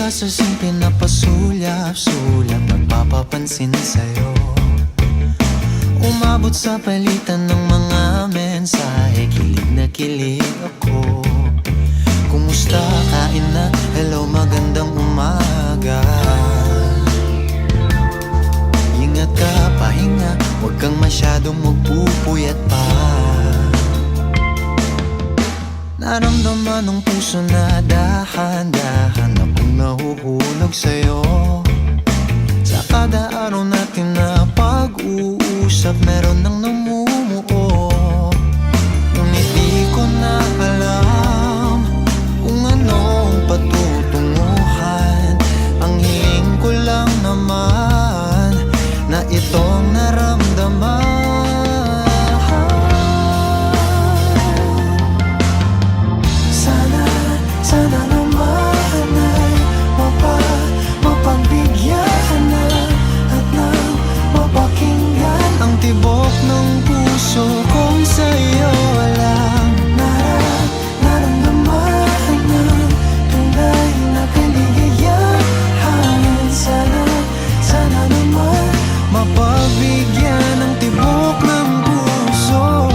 ka sa simple na pasulyap-sulyap, nagpapapansin sa'yo. Umabot sa palitan ng mga mensahe, kilig na kilig ako. Kumusta, kain na, hello, magandang umaga. Ingat ka, pahinga, huwag kang masyadong magpupuyat pa. Naramdaman ng puso na dahan-dahan akong nahuhulog sa'yo. Sa kada araw natin na pag-uusap, meron nang namumuo. Ngunit di ko na alam kung anong patutunguhan. Ang hiling ko lang naman na itong naramdaman. Sana naman ay mapagbigyan na at nang mapakinggan ang tibok ng puso kong sa'yo lang naramdaman ng tunay na kaligayahan. Sana naman mapagbigyan ang tibok ng puso.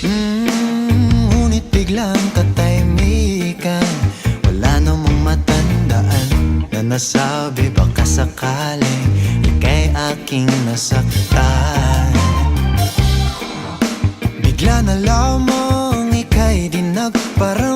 Ngunit biglang katahimikan, wala namang matandaan na nasabi baka sakaling ika'y aking nasaktan. Bigla na lamang ika'y di nagparang